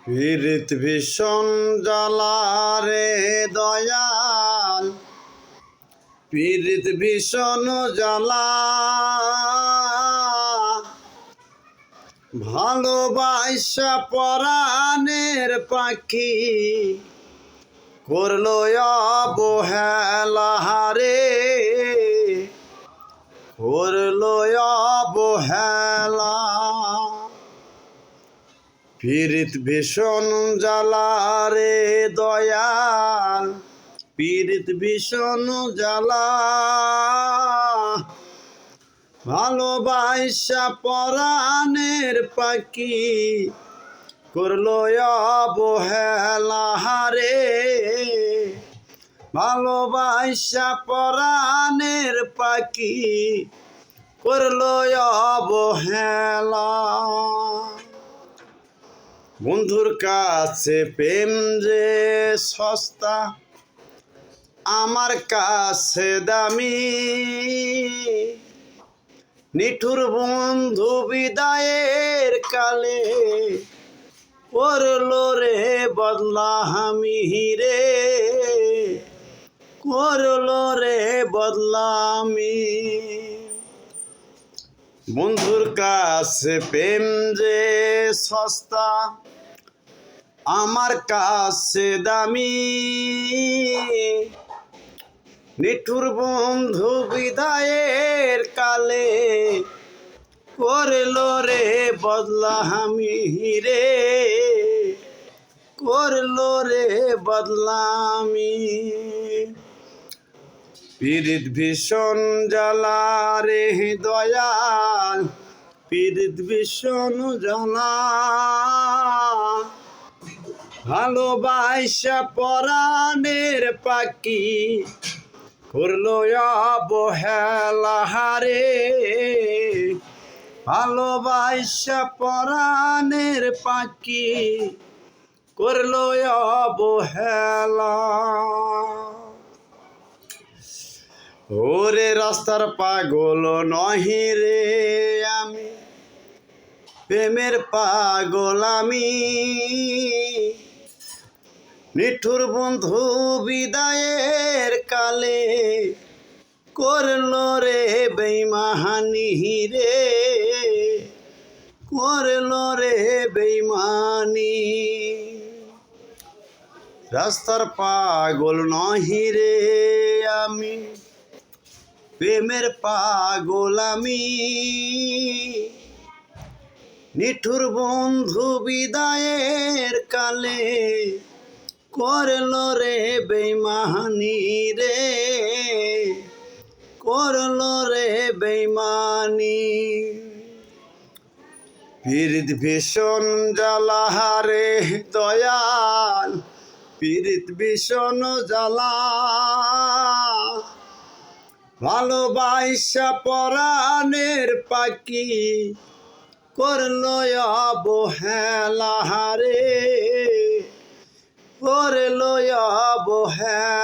পীড়িত ভীষণ জ্বালা রে দয়াল, পীড়িত ভীষণ জ্বালা। ভালোবাসা পরাণের পাখি করলো অবহেলা রে, করলো অবহেলা। পীড়িত ভীষণ জ্বালা রে দয়াল, পীড়িত ভীষণ জ্বালা। ভালোবাসা পরাণের পাখি করলো অবহেলা রে, ভালোবাসা পরাণের পাখি করলো অবহেলা। বন্ধুর কাছে প্রেম যে সস্তা, আমার কাছে দামি। নিঠুর বন্ধু বিদায়ের কালে করলো রে বদলামি রে, করলো রে বদলামি। বন্ধুর কাছে প্রেম যে সস্তা, আমার কাছে দামি। নিঠুর বন্ধু বিদায়ের কালে করলো রে বদলামি রে, করলো রে বদলামি। পীড়িত ভীষণ জ্বালা রে দয়াল, পীড়িত ভীষণ জ্বালা। ভালোবাসা পরাণের পাখি করলো অবহেলা রে, ভালোবাসা পরাণের পাখি করলো অবহেলা। ওরে রাস্তার পাগল নহি রে আমি, প্রেমের পাগল আমি। নিঠুর বন্ধু বিদায়ের কালে করলো রে বেইমানি রে, করলো রে বেইমানি। রাস্তার পাগল নহি রে আমি, প্রেমের পাগল আমি। নিঠুর বন্ধু বিদায়ের কালে করলো রে বেইমানি রে, করলো রে বেইমানি। পীড়িত ভীষণ জ্বালা রে দয়াল, পীড়িত ভীষণ জ্বালা। ভালোবাসা পরাণের পাখি করলো অবহেলা রে, করলো অবহেলা।